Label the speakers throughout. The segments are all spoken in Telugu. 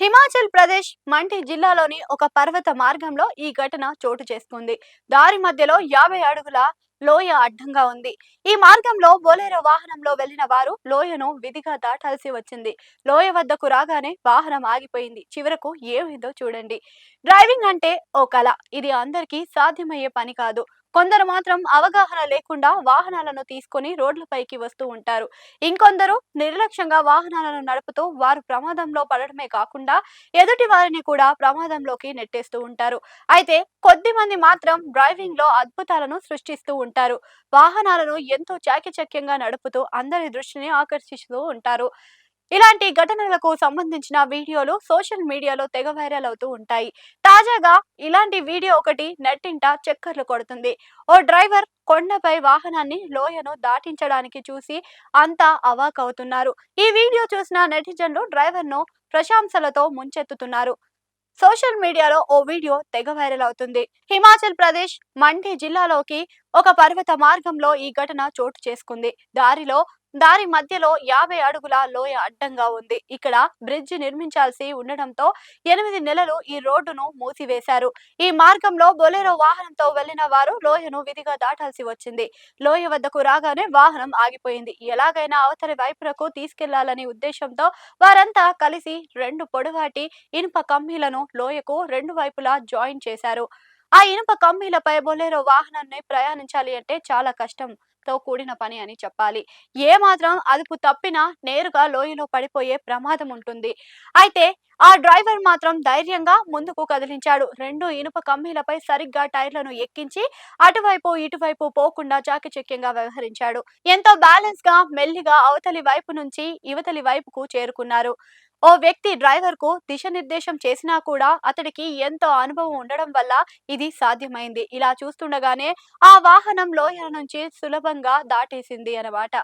Speaker 1: హిమాచల్ ప్రదేశ్ మండి జిల్లాలోని ఒక పర్వత మార్గంలో ఈ ఘటన చోటు చేసుకుంది. దారి మధ్యలో 50 అడుగుల లోయ అడ్డంగా ఉంది. ఈ మార్గంలో బొలెరో వాహనంలో వెళ్లిన వారు లోయను విధిగా దాటాల్సి వచ్చింది. లోయ వద్దకు రాగానే వాహనం ఆగిపోయింది. చివరకు ఏమైందో చూడండి. డ్రైవింగ్ అంటే ఓ కళ. ఇది అందరికీ సాధ్యమయ్యే పని కాదు. కొందరు మాత్రం అవగాహన లేకుండా వాహనాలను తీసుకొని రోడ్లపైకి వస్తూ ఉంటారు. ఇంకొందరు నిర్లక్ష్యంగా వాహనాలను నడుపుతూ వారు ప్రమాదంలో పడడమే కాకుండా ఎదుటి వారిని కూడా ప్రమాదంలోకి నెట్టేస్తూ ఉంటారు. అయితే కొద్ది మంది మాత్రం డ్రైవింగ్ లో అద్భుతాలను సృష్టిస్తూ ఉంటారు. వాహనాలను ఎంతో చాకచక్యంగా నడుపుతూ అందరి దృష్టిని ఆకర్షిస్తూ ఉంటారు. ఇలాంటి ఘటనలకు సంబంధించిన వీడియోలు సోషల్ మీడియాలో తెగ వైరల్ అవుతూ ఉంటాయి. తాజాగా ఇలాంటి వీడియో ఒకటి నెట్టింట చక్కర్లు కొడుతుంది. ఓ డ్రైవర్ కొండపై వాహనాన్ని లోయను దాటించడానికి చూసి అంతా అవాకవుతున్నారు. ఈ వీడియో చూసిన నెటిజన్లు డ్రైవర్ను ప్రశంసలతో ముంచెత్తుతున్నారు. సోషల్ మీడియాలో ఓ వీడియో తెగ వైరల్ అవుతుంది. హిమాచల్ ప్రదేశ్ మండి జిల్లాలోకి ఒక పర్వత మార్గంలో ఈ ఘటన చోటు చేసుకుంది. దారి మధ్యలో 50 అడుగుల లోయ అడ్డంగా ఉంది. ఇక్కడ బ్రిడ్జ్ నిర్మించాల్సి ఉండడంతో 8 నెలలు ఈ రోడ్డును మూసివేశారు. ఈ మార్గంలో బొలెరో వాహనంతో వెళ్లిన వారు లోయను విధిగా దాటాల్సి వచ్చింది. లోయ వద్దకు రాగానే వాహనం ఆగిపోయింది. ఎలాగైనా అవతలి వైపునకు తీసుకెళ్లాలనే ఉద్దేశంతో వారంతా కలిసి 2 పొడవాటి ఇనుప కమ్మీలను లోయకు 2 వైపులా జాయిన్ చేశారు. ఆ ఇనుప కమ్మీలపై బొలెరో వాహనాన్ని ప్రయాణించాలి అంటే చాలా కష్టంతో కూడిన పని అని చెప్పాలి. ఏ మాత్రం అదుపు తప్పినా నేరుగా లోయలో పడిపోయే ప్రమాదం ఉంటుంది. అయితే ఆ డ్రైవర్ మాత్రం ధైర్యంగా ముందుకు కదిలించాడు. 2 ఇనుప కమ్మీలపై సరిగ్గా టైర్లను ఎక్కించి అటువైపు ఇటువైపు పోకుండా చాకచక్యంగా వ్యవహరించాడు. ఎంతో బ్యాలెన్స్ గా మెల్లిగా అవతలి వైపు నుంచి ఇవతలి వైపుకు చేరుకున్నారు. ఓ వ్యక్తి డ్రైవర్ కు దిశనిర్దేశం చేసినా కూడా అతడికి ఎంతో అనుభవం ఉండడం వల్ల ఇది సాధ్యమైంది. ఇలా చూస్తుండగానే ఆ వాహనం లోయ నుంచి సులభంగా దాటేసింది అన్నమాట.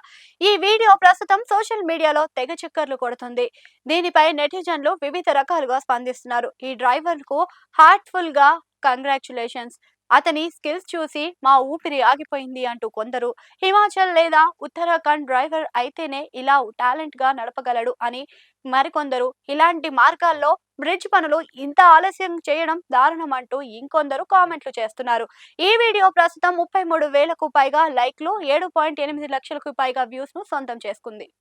Speaker 1: ఈ వీడియో ప్రస్తుతం సోషల్ మీడియాలో తెగ చక్కర్లు కొడుతుంది. దీనిపై నెటిజన్లు వివిధ రకాలుగా స్పందిస్తున్నారు. ఈ డ్రైవర్ కు హార్ట్ఫుల్ గా కంగ్రాచ్యులేషన్స్, అతని స్కిల్స్ చూసి మా ఊపిరి ఆగిపోయింది అంటూ కొందరు, హిమాచల్ లేదా ఉత్తరాఖండ్ డ్రైవర్ అయితేనే ఇలా టాలెంట్ గా నడపగలడు అని మరికొందరు, ఇలాంటి మార్గాల్లో బ్రిడ్జ్ పనులు ఇంత ఆలస్యం చేయడం దారుణం అంటూ ఇంకొందరు కామెంట్లు చేస్తున్నారు. ఈ వీడియో ప్రస్తుతం 33,000కు పైగా లైక్లు, 7.8 లక్షలకు పైగా వ్యూస్ ను సొంతం చేసుకుంది.